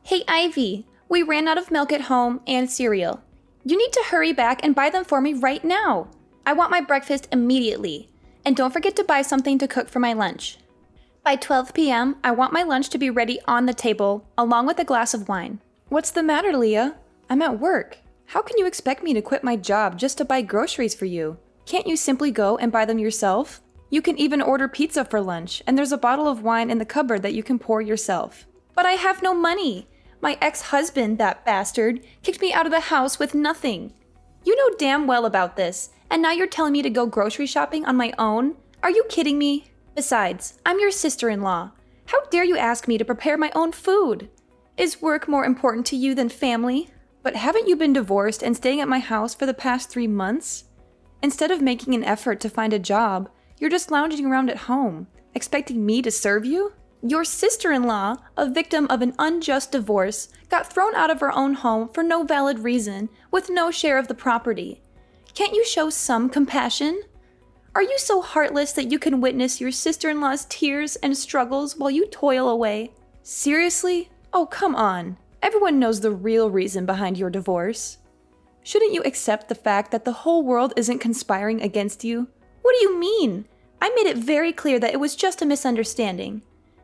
Hey Ivy, we ran out of milk at home and cereal. You need to hurry back and buy them for me right now. I want my breakfast immediately. And don't forget to buy something to cook for my lunch. By 12 p.m., I want my lunch to be ready on the table, along with a glass of wine. What's the matter, Leah? I'm at work. How can you expect me to quit my job just to buy groceries for you? Can't you simply go and buy them yourself? You can even order pizza for lunch, and there's a bottle of wine in the cupboard that you can pour yourself. But I have no money. My ex-husband, that bastard, kicked me out of the house with nothing. You know damn well about this, and now you're telling me to go grocery shopping on my own? Are you kidding me? Besides, I'm your sister-in-law. How dare you ask me to prepare my own food? Is work more important to you than family? But haven't you been divorced and staying at my house for the past 3 months? Instead of making an effort to find a job, you're just lounging around at home, expecting me to serve you? Your sister-in-law, a victim of an unjust divorce, got thrown out of her own home for no valid reason, with no share of the property. Can't you show some compassion? Are you so heartless that you can witness your sister-in-law's tears and struggles while you toil away? Seriously? Oh, come on. Everyone knows the real reason behind your divorce. Shouldn't you accept the fact that the whole world isn't conspiring against you? What do you mean? I made it very clear that it was just a misunderstanding,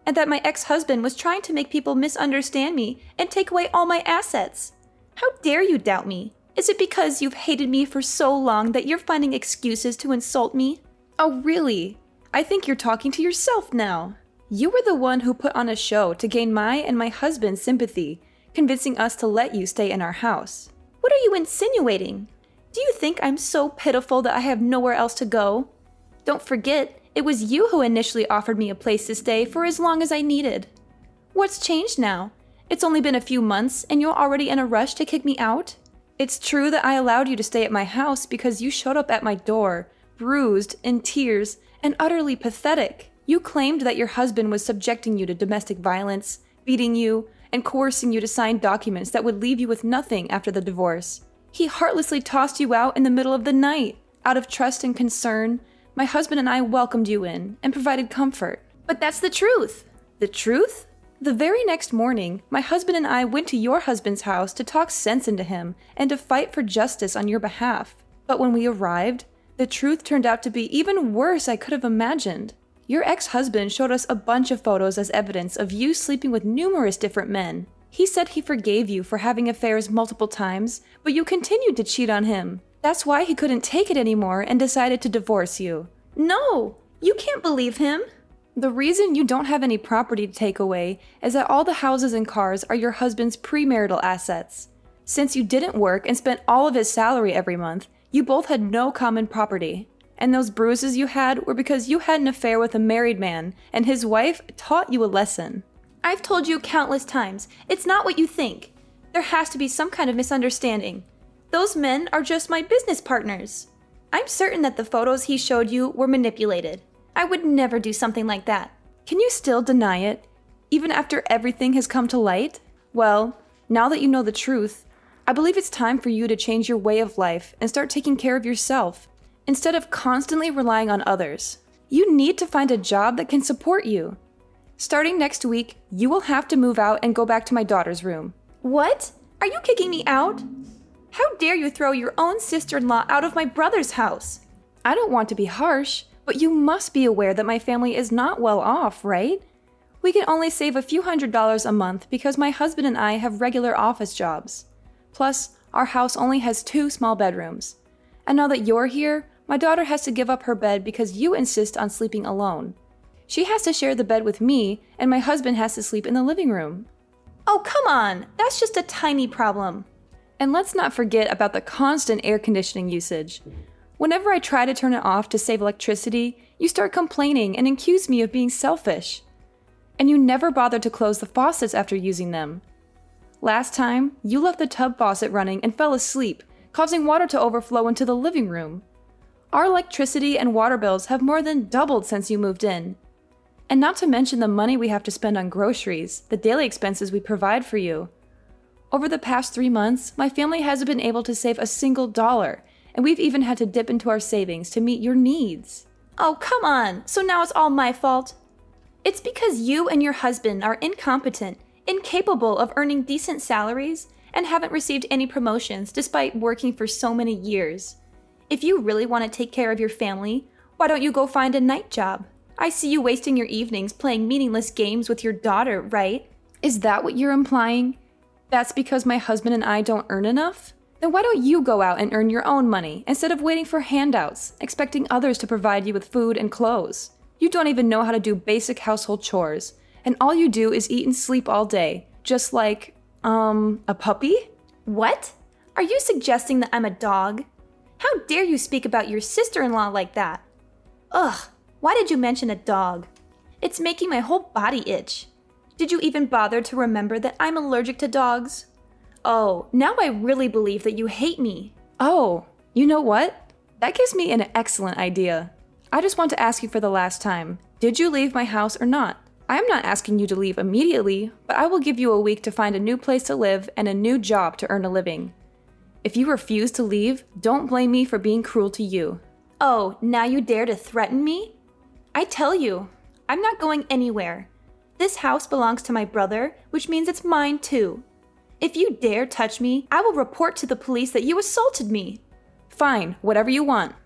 and that my ex-husband was trying to make people misunderstand me and take away all my assets. How dare you doubt me? Is it because you've hated me for so long that you're finding excuses to insult me? Oh, really? I think you're talking to yourself now. You were the one who put on a show to gain my and my husband's sympathy, convincing us to let you stay in our house. What are you insinuating? Do you think I'm so pitiful that I have nowhere else to go? Don't forget, it was you who initially offered me a place to stay for as long as I needed. What's changed now? It's only been a few months and you're already in a rush to kick me out? It's true that I allowed you to stay at my house because you showed up at my door, bruised, in tears, and utterly pathetic. You claimed that your husband was subjecting you to domestic violence, beating you, and coercing you to sign documents that would leave you with nothing after the divorce. He heartlessly tossed you out in the middle of the night. Out of trust and concern, my husband and I welcomed you in and provided comfort. But that's the truth. The truth? The very next morning, my husband and I went to your husband's house to talk sense into him and to fight for justice on your behalf. But when we arrived, the truth turned out to be even worse I could have imagined. Your ex-husband showed us a bunch of photos as evidence of you sleeping with numerous different men. He said he forgave you for having affairs multiple times, but you continued to cheat on him. That's why he couldn't take it anymore and decided to divorce you. No, you can't believe him. The reason you don't have any property to take away is that all the houses and cars are your husband's premarital assets. Since you didn't work and spent all of his salary every month, you both had no common property. And those bruises you had were because you had an affair with a married man, and his wife taught you a lesson. I've told you countless times, it's not what you think. There has to be some kind of misunderstanding. Those men are just my business partners. I'm certain that the photos he showed you were manipulated. I would never do something like that. Can you still deny it, even after everything has come to light? Well, now that you know the truth, I believe it's time for you to change your way of life and start taking care of yourself, instead of constantly relying on others. You need to find a job that can support you. Starting next week, you will have to move out and go back to my daughter's room. What? Are you kicking me out? How dare you throw your own sister-in-law out of my brother's house? I don't want to be harsh, but you must be aware that my family is not well off, right? We can only save a few $100s a month because my husband and I have regular office jobs. Plus, our house only has 2 small bedrooms. And now that you're here, my daughter has to give up her bed because you insist on sleeping alone. She has to share the bed with me, and my husband has to sleep in the living room. Oh, come on! That's just a tiny problem. And let's not forget about the constant air conditioning usage. Whenever I try to turn it off to save electricity, you start complaining and accuse me of being selfish. And you never bother to close the faucets after using them. Last time, you left the tub faucet running and fell asleep, causing water to overflow into the living room. Our electricity and water bills have more than doubled since you moved in. And not to mention the money we have to spend on groceries, the daily expenses we provide for you. Over the past 3 months, my family hasn't been able to save a single dollar, and we've even had to dip into our savings to meet your needs. Oh, come on! So now it's all my fault? It's because you and your husband are incompetent, incapable capable of earning decent salaries and haven't received any promotions despite working for so many years. If you really want to take care of your family, why don't you go find a night job? I see you wasting your evenings playing meaningless games with your daughter, right? Is that what you're implying? That's because my husband and I don't earn enough? Then why don't you go out and earn your own money instead of waiting for handouts, expecting others to provide you with food and clothes? You don't even know how to do basic household chores, and all you do is eat and sleep all day, just like, a puppy? What? Are you suggesting that I'm a dog? How dare you speak about your sister-in-law like that? Ugh, why did you mention a dog? It's making my whole body itch. Did you even bother to remember that I'm allergic to dogs? Oh, now I really believe that you hate me. Oh, you know what? That gives me an excellent idea. I just want to ask you for the last time. Did you leave my house or not? I am not asking you to leave immediately, but I will give you a week to find a new place to live and a new job to earn a living. If you refuse to leave, don't blame me for being cruel to you. Oh, now you dare to threaten me? I tell you, I'm not going anywhere. This house belongs to my brother, which means it's mine too. If you dare touch me, I will report to the police that you assaulted me. Fine, whatever you want.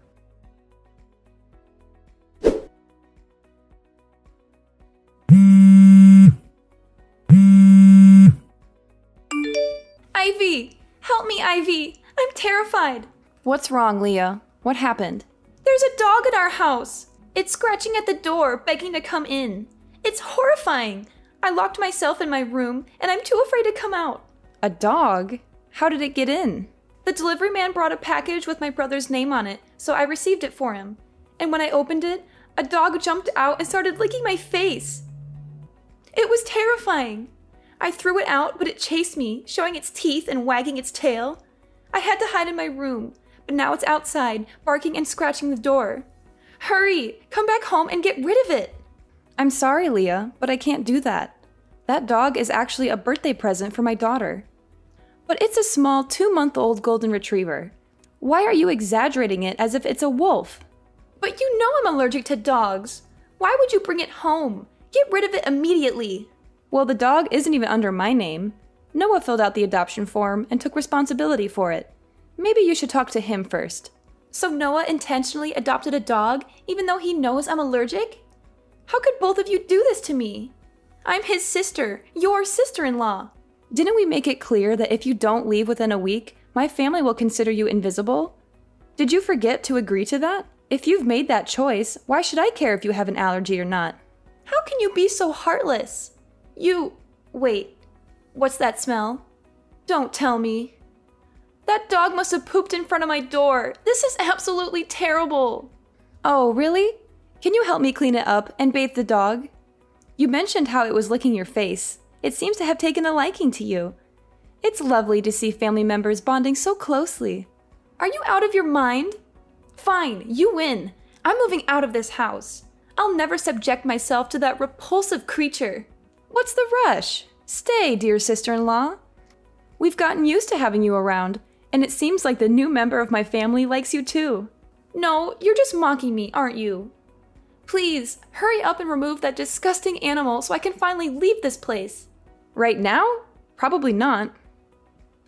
Ivy! Help me, Ivy! I'm terrified! What's wrong, Leah? What happened? There's a dog in our house! It's scratching at the door, begging to come in. It's horrifying! I locked myself in my room, and I'm too afraid to come out. A dog? How did it get in? The delivery man brought a package with my brother's name on it, so I received it for him. And when I opened it, a dog jumped out and started licking my face. It was terrifying. I threw it out, but it chased me, showing its teeth and wagging its tail. I had to hide in my room, but now it's outside, barking and scratching the door. Hurry! Come back home and get rid of it! I'm sorry, Leah, but I can't do that. That dog is actually a birthday present for my daughter. But it's a small 2-month-old golden retriever. Why are you exaggerating it as if it's a wolf? But you know I'm allergic to dogs. Why would you bring it home? Get rid of it immediately. Well, the dog isn't even under my name. Noah filled out the adoption form and took responsibility for it. Maybe you should talk to him first. So Noah intentionally adopted a dog even though he knows I'm allergic? How could both of you do this to me? I'm his sister, your sister-in-law. Didn't we make it clear that if you don't leave within a week, my family will consider you invisible? Did you forget to agree to that? If you've made that choice, why should I care if you have an allergy or not? How can you be so heartless? Wait, what's that smell? Don't tell me. That dog must have pooped in front of my door. This is absolutely terrible. Oh, really? Can you help me clean it up and bathe the dog? You mentioned how it was licking your face. It seems to have taken a liking to you. It's lovely to see family members bonding so closely. Are you out of your mind? Fine, you win. I'm moving out of this house. I'll never subject myself to that repulsive creature. What's the rush? Stay, dear sister-in-law. We've gotten used to having you around, and it seems like the new member of my family likes you too. No, you're just mocking me, aren't you? Please, hurry up and remove that disgusting animal so I can finally leave this place. Right now? Probably not.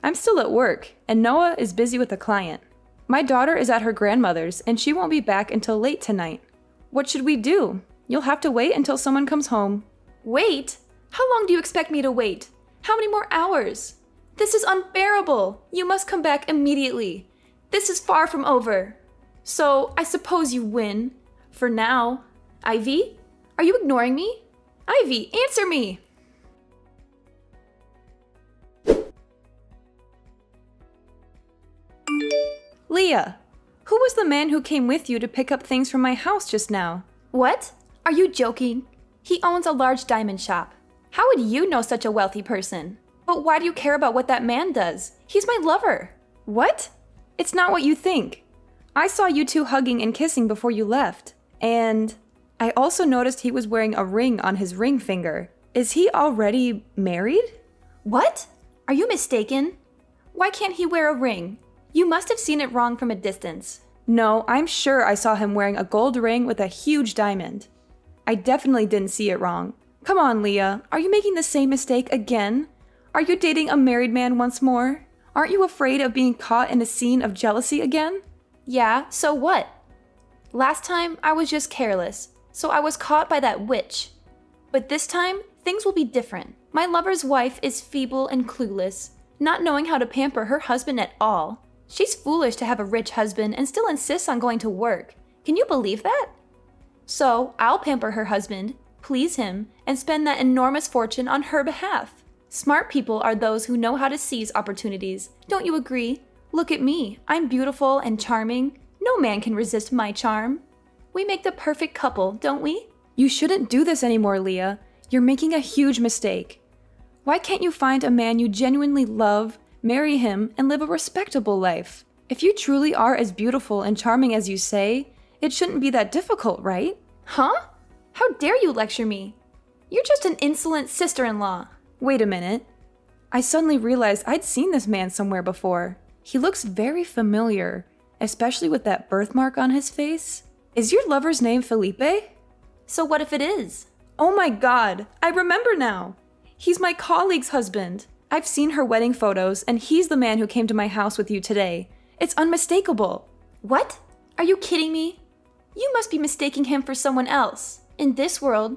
I'm still at work, and Noah is busy with a client. My daughter is at her grandmother's, and she won't be back until late tonight. What should we do? You'll have to wait until someone comes home. Wait? How long do you expect me to wait? How many more hours? This is unbearable. You must come back immediately. This is far from over. So, I suppose you win. For now. Ivy? Are you ignoring me? Ivy, answer me! Leah, who was the man who came with you to pick up things from my house just now? What? Are you joking? He owns a large diamond shop. How would you know such a wealthy person? But why do you care about what that man does? He's my lover. What? It's not what you think. I saw you two hugging and kissing before you left. And I also noticed he was wearing a ring on his ring finger. Is he already married? What? Are you mistaken? Why can't he wear a ring? You must have seen it wrong from a distance. No, I'm sure I saw him wearing a gold ring with a huge diamond. I definitely didn't see it wrong. Come on, Leah, are you making the same mistake again? Are you dating a married man once more? Aren't you afraid of being caught in a scene of jealousy again? Yeah, so what? Last time, I was just careless, so I was caught by that witch. But this time, things will be different. My lover's wife is feeble and clueless, not knowing how to pamper her husband at all. She's foolish to have a rich husband and still insists on going to work. Can you believe that? So, I'll pamper her husband, please him, and spend that enormous fortune on her behalf. Smart people are those who know how to seize opportunities. Don't you agree? Look at me. I'm beautiful and charming. No man can resist my charm. We make the perfect couple, don't we? You shouldn't do this anymore, Leah. You're making a huge mistake. Why can't you find a man you genuinely love, marry him, and live a respectable life? If you truly are as beautiful and charming as you say, it shouldn't be that difficult, right? Huh? How dare you lecture me? You're just an insolent sister-in-law. Wait a minute. I suddenly realized I'd seen this man somewhere before. He looks very familiar, especially with that birthmark on his face. Is your lover's name Felipe? So what if it is? Oh my god, I remember now. He's my colleague's husband. I've seen her wedding photos, and he's the man who came to my house with you today. It's unmistakable. What? Are you kidding me? You must be mistaking him for someone else. In this world,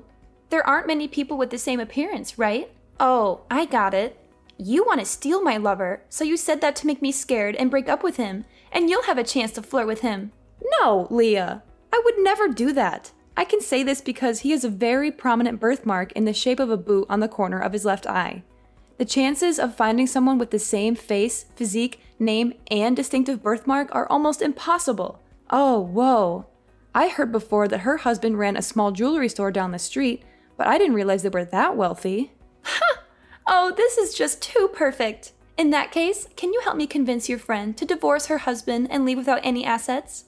there aren't many people with the same appearance, right? Oh, I got it. You want to steal my lover, so you said that to make me scared and break up with him, and you'll have a chance to flirt with him. No, Leah. I would never do that. I can say this because he has a very prominent birthmark in the shape of a boot on the corner of his left eye. The chances of finding someone with the same face, physique, name, and distinctive birthmark are almost impossible. Oh, whoa. I heard before that her husband ran a small jewelry store down the street, but I didn't realize they were that wealthy. Ha! Oh, this is just too perfect. In that case, can you help me convince your friend to divorce her husband and leave without any assets?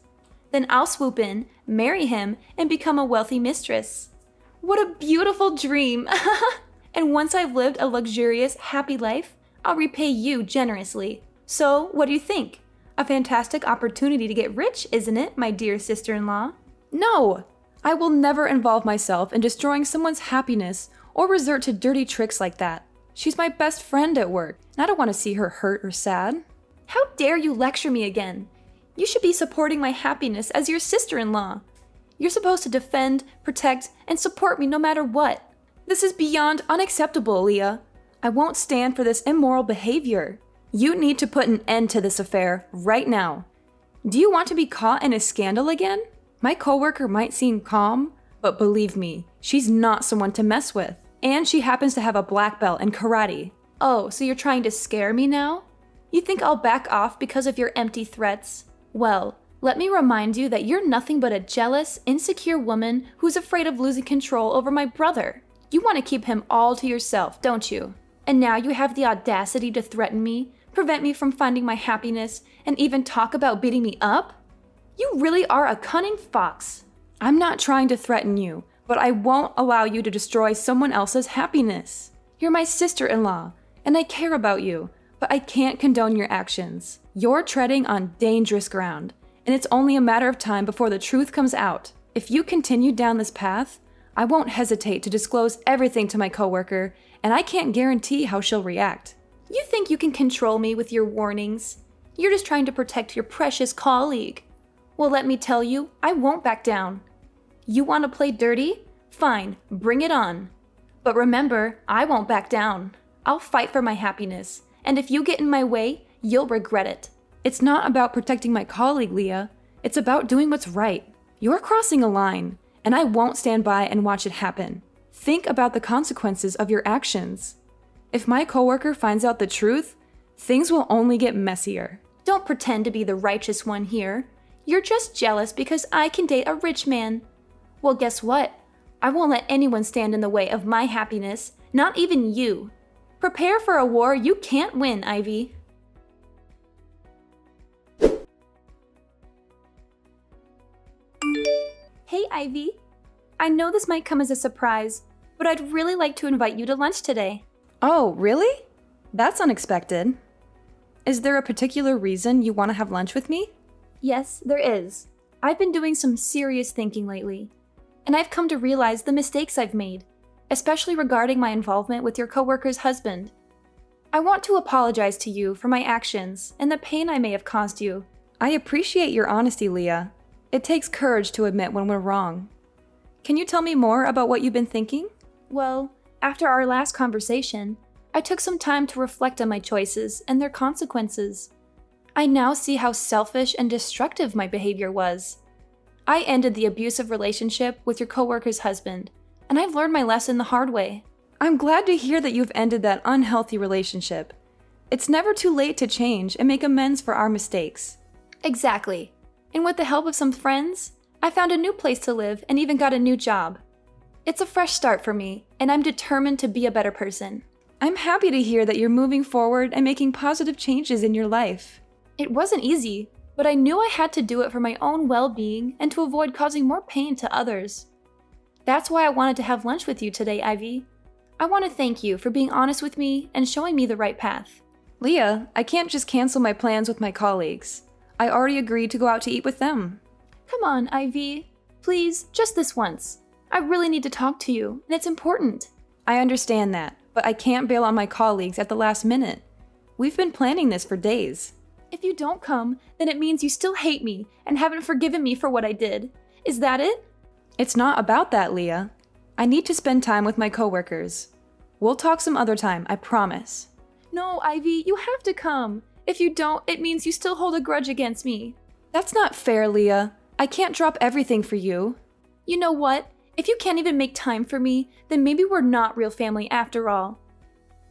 Then I'll swoop in, marry him, and become a wealthy mistress. What a beautiful dream! And once I've lived a luxurious, happy life, I'll repay you generously. So, what do you think? A fantastic opportunity to get rich, isn't it, my dear sister-in-law? No! I will never involve myself in destroying someone's happiness or resort to dirty tricks like that. She's my best friend at work, and I don't want to see her hurt or sad. How dare you lecture me again? You should be supporting my happiness as your sister-in-law. You're supposed to defend, protect, and support me no matter what. This is beyond unacceptable, Leah. I won't stand for this immoral behavior. You need to put an end to this affair right now. Do you want to be caught in a scandal again? My coworker might seem calm, but believe me, she's not someone to mess with. And she happens to have a black belt in karate. Oh, so you're trying to scare me now? You think I'll back off because of your empty threats? Well, let me remind you that you're nothing but a jealous, insecure woman who's afraid of losing control over my brother. You want to keep him all to yourself, don't you? And now you have the audacity to threaten me, prevent me from finding my happiness, and even talk about beating me up? You really are a cunning fox. I'm not trying to threaten you, but I won't allow you to destroy someone else's happiness. You're my sister-in-law, and I care about you, but I can't condone your actions. You're treading on dangerous ground, and it's only a matter of time before the truth comes out. If you continue down this path, I won't hesitate to disclose everything to my coworker, and I can't guarantee how she'll react. You think you can control me with your warnings? You're just trying to protect your precious colleague. Well, let me tell you, I won't back down. You want to play dirty? Fine, bring it on. But remember, I won't back down. I'll fight for my happiness, and if you get in my way, you'll regret it. It's not about protecting my colleague, Leah. It's about doing what's right. You're crossing a line, and I won't stand by and watch it happen. Think about the consequences of your actions. If my coworker finds out the truth, things will only get messier. Don't pretend to be the righteous one here. You're just jealous because I can date a rich man. Well, guess what? I won't let anyone stand in the way of my happiness, not even you. Prepare for a war you can't win, Ivy. Hey, Ivy. I know this might come as a surprise, but I'd really like to invite you to lunch today. Oh, really? That's unexpected. Is there a particular reason you want to have lunch with me? Yes, there is. I've been doing some serious thinking lately, and I've come to realize the mistakes I've made, especially regarding my involvement with your coworker's husband. I want to apologize to you for my actions and the pain I may have caused you. I appreciate your honesty, Leah. It takes courage to admit when we're wrong. Can you tell me more about what you've been thinking? Well, after our last conversation, I took some time to reflect on my choices and their consequences. I now see how selfish and destructive my behavior was. I ended the abusive relationship with your coworker's husband, and I've learned my lesson the hard way. I'm glad to hear that you've ended that unhealthy relationship. It's never too late to change and make amends for our mistakes. Exactly. And with the help of some friends, I found a new place to live and even got a new job. It's a fresh start for me, and I'm determined to be a better person. I'm happy to hear that you're moving forward and making positive changes in your life. It wasn't easy, but I knew I had to do it for my own well-being and to avoid causing more pain to others. That's why I wanted to have lunch with you today, Ivy. I want to thank you for being honest with me and showing me the right path. Leah, I can't just cancel my plans with my colleagues. I already agreed to go out to eat with them. Come on, Ivy. Please, just this once. I really need to talk to you, and it's important. I understand that, but I can't bail on my colleagues at the last minute. We've been planning this for days. If you don't come, then it means you still hate me and haven't forgiven me for what I did. Is that it? It's not about that, Leah. I need to spend time with my coworkers. We'll talk some other time, I promise. No, Ivy, you have to come. If you don't, it means you still hold a grudge against me. That's not fair, Leah. I can't drop everything for you. You know what? If you can't even make time for me, then maybe we're not real family after all.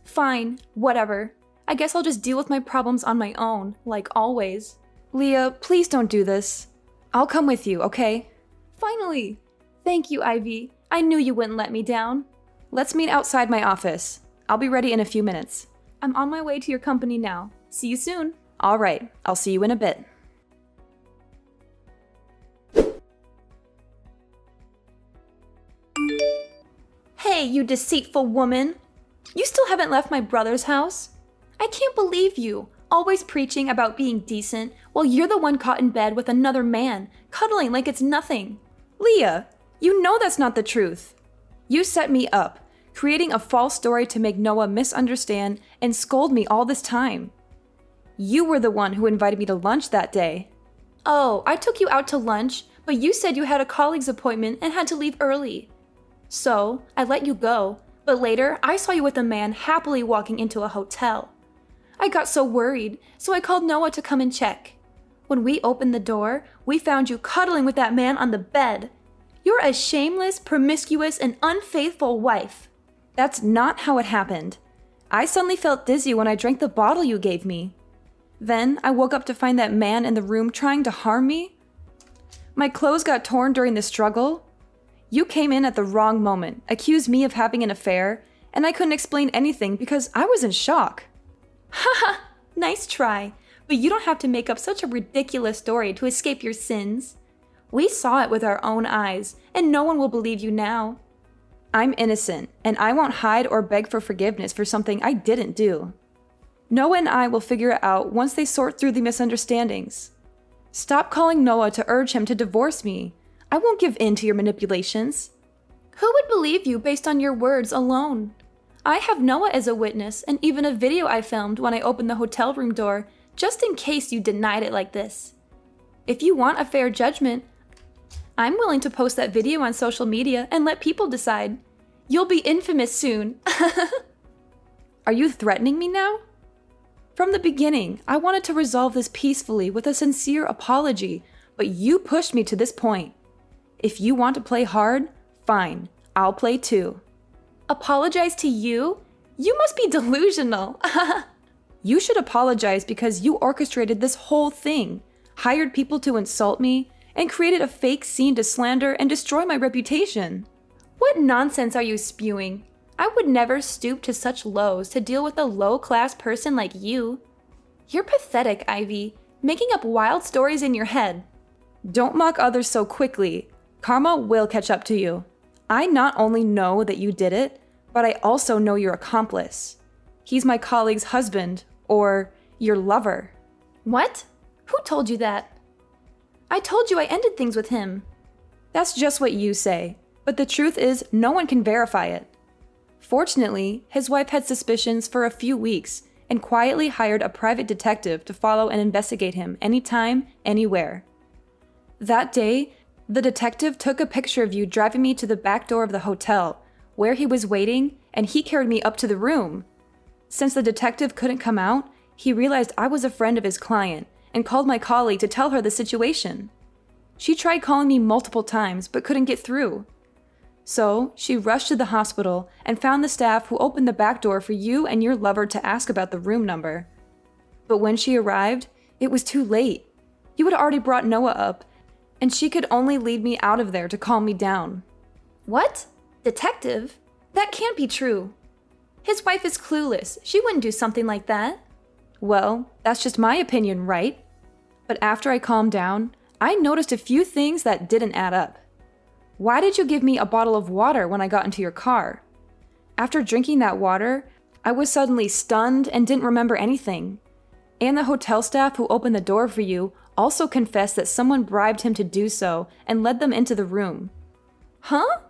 Fine, whatever. I guess I'll just deal with my problems on my own, like always. Leah, please don't do this. I'll come with you, okay? Finally! Thank you, Ivy. I knew you wouldn't let me down. Let's meet outside my office. I'll be ready in a few minutes. I'm on my way to your company now. See you soon. All right, I'll see you in a bit. Hey, you deceitful woman! You still haven't left my brother's house? I can't believe you, always preaching about being decent while you're the one caught in bed with another man, cuddling like it's nothing. Leah, you know that's not the truth. You set me up, creating a false story to make Noah misunderstand and scold me all this time. You were the one who invited me to lunch that day. Oh, I took you out to lunch, but you said you had a colleague's appointment and had to leave early. So, I let you go, but later I saw you with a man happily walking into a hotel. I got so worried, so I called Noah to come and check. When we opened the door, we found you cuddling with that man on the bed. You're a shameless, promiscuous, and unfaithful wife. That's not how it happened. I suddenly felt dizzy when I drank the bottle you gave me. Then I woke up to find that man in the room trying to harm me. My clothes got torn during the struggle. You came in at the wrong moment, accused me of having an affair, and I couldn't explain anything because I was in shock. Haha, nice try, but you don't have to make up such a ridiculous story to escape your sins. We saw it with our own eyes, and no one will believe you now. I'm innocent, and I won't hide or beg for forgiveness for something I didn't do. Noah and I will figure it out once they sort through the misunderstandings. Stop calling Noah to urge him to divorce me. I won't give in to your manipulations. Who would believe you based on your words alone? I have Noah as a witness and even a video I filmed when I opened the hotel room door, just in case you denied it like this. If you want a fair judgment, I'm willing to post that video on social media and let people decide. You'll be infamous soon. Are you threatening me now? From the beginning, I wanted to resolve this peacefully with a sincere apology, but you pushed me to this point. If you want to play hard, fine, I'll play too. Apologize to you? You must be delusional. You should apologize because you orchestrated this whole thing, hired people to insult me, and created a fake scene to slander and destroy my reputation. What nonsense are you spewing? I would never stoop to such lows to deal with a low-class person like you. You're pathetic, Ivy, making up wild stories in your head. Don't mock others so quickly. Karma will catch up to you. I not only know that you did it, but I also know your accomplice. He's my colleague's husband, or your lover. What? Who told you that? I told you I ended things with him. That's just what you say, but the truth is no one can verify it. Fortunately, his wife had suspicions for a few weeks, and quietly hired a private detective to follow and investigate him anytime, anywhere. That day, the detective took a picture of you driving me to the back door of the hotel, where he was waiting, and he carried me up to the room. Since the detective couldn't come out, he realized I was a friend of his client and called my colleague to tell her the situation. She tried calling me multiple times but couldn't get through. So, she rushed to the hospital and found the staff who opened the back door for you and your lover to ask about the room number. But when she arrived, it was too late. You had already brought Noah up, and she could only lead me out of there to calm me down. What? Detective? That can't be true. His wife is clueless. She wouldn't do something like that. Well, that's just my opinion, right? But after I calmed down, I noticed a few things that didn't add up. Why did you give me a bottle of water when I got into your car? After drinking that water, I was suddenly stunned and didn't remember anything. And the hotel staff who opened the door for you also confessed that someone bribed him to do so and led them into the room. Huh?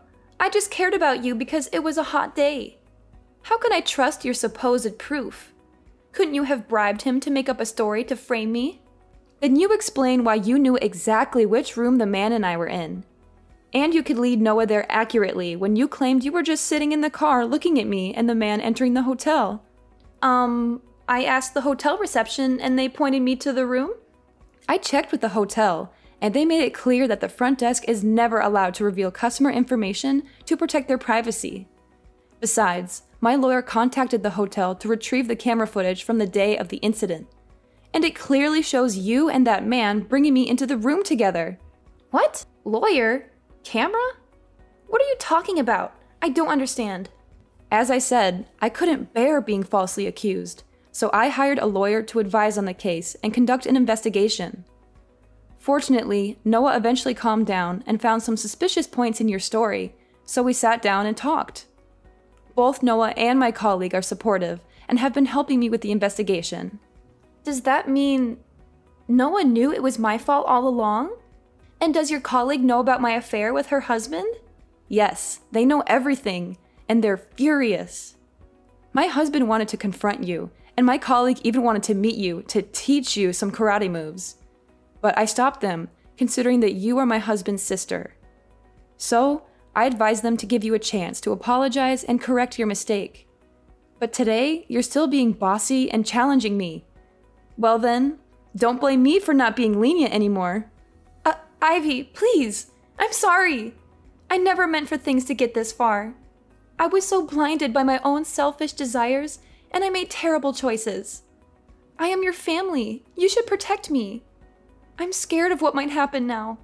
I just cared about you because it was a hot day. How can I trust your supposed proof? Couldn't you have bribed him to make up a story to frame me? Then you explain why you knew exactly which room the man and I were in. And you could lead Noah there accurately when you claimed you were just sitting in the car looking at me and the man entering the hotel. I asked the hotel reception and they pointed me to the room? I checked with the hotel, and they made it clear that the front desk is never allowed to reveal customer information to protect their privacy. Besides, my lawyer contacted the hotel to retrieve the camera footage from the day of the incident, and it clearly shows you and that man bringing me into the room together. What? Lawyer? Camera? What are you talking about? I don't understand. As I said, I couldn't bear being falsely accused, so I hired a lawyer to advise on the case and conduct an investigation. Fortunately, Noah eventually calmed down and found some suspicious points in your story, so we sat down and talked. Both Noah and my colleague are supportive and have been helping me with the investigation. Does that mean Noah knew it was my fault all along? And does your colleague know about my affair with her husband? Yes, they know everything, and they're furious. My husband wanted to confront you, and my colleague even wanted to meet you to teach you some karate moves. But I stopped them, considering that you are my husband's sister. So, I advised them to give you a chance to apologize and correct your mistake. But today, you're still being bossy and challenging me. Well then, don't blame me for not being lenient anymore. Ivy, please. I'm sorry. I never meant for things to get this far. I was so blinded by my own selfish desires, and I made terrible choices. I am your family. You should protect me. I'm scared of what might happen now.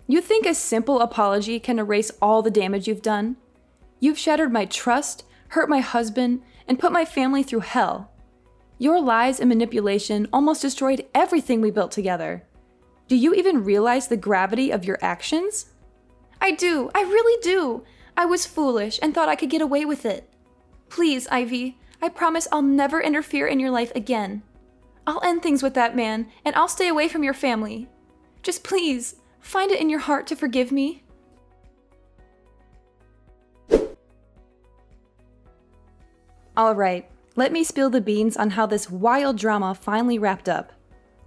You think a simple apology can erase all the damage you've done? You've shattered my trust, hurt my husband, and put my family through hell. Your lies and manipulation almost destroyed everything we built together. Do you even realize the gravity of your actions? I do. I really do. I was foolish and thought I could get away with it. Please, Ivy, I promise I'll never interfere in your life again. I'll end things with that man, and I'll stay away from your family. Just please, find it in your heart to forgive me. Alright, let me spill the beans on how this wild drama finally wrapped up.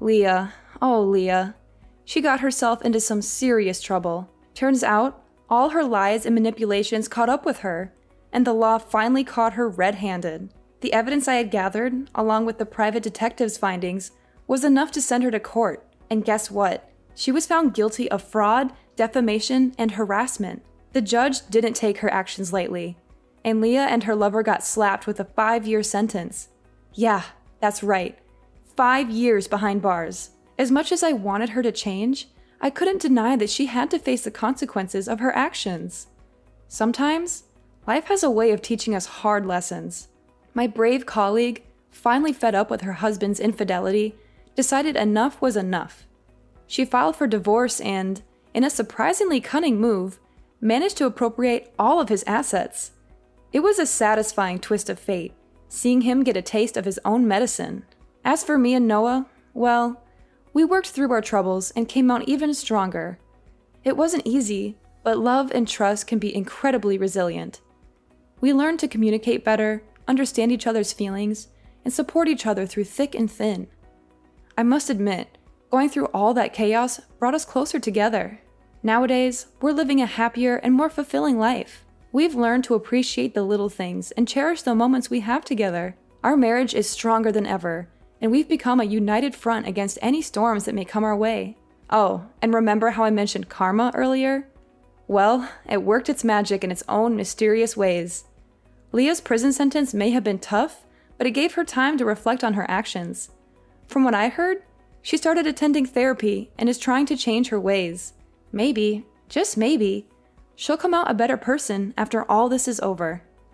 Leah, oh Leah. She got herself into some serious trouble. Turns out, all her lies and manipulations caught up with her, and the law finally caught her red-handed. The evidence I had gathered, along with the private detective's findings, was enough to send her to court. And guess what? She was found guilty of fraud, defamation, and harassment. The judge didn't take her actions lightly, and Leah and her lover got slapped with a 5-year sentence. Yeah, that's right. 5 years behind bars. As much as I wanted her to change, I couldn't deny that she had to face the consequences of her actions. Sometimes, life has a way of teaching us hard lessons. My brave colleague, finally fed up with her husband's infidelity, decided enough was enough. She filed for divorce and, in a surprisingly cunning move, managed to appropriate all of his assets. It was a satisfying twist of fate, seeing him get a taste of his own medicine. As for me and Noah, well, we worked through our troubles and came out even stronger. It wasn't easy, but love and trust can be incredibly resilient. We learned to communicate better, understand each other's feelings, and support each other through thick and thin. I must admit, going through all that chaos brought us closer together. Nowadays, we're living a happier and more fulfilling life. We've learned to appreciate the little things and cherish the moments we have together. Our marriage is stronger than ever, and we've become a united front against any storms that may come our way. Oh, and remember how I mentioned karma earlier? Well, it worked its magic in its own mysterious ways. Leah's prison sentence may have been tough, but it gave her time to reflect on her actions. From what I heard, she started attending therapy and is trying to change her ways. Maybe, just maybe, she'll come out a better person after all this is over.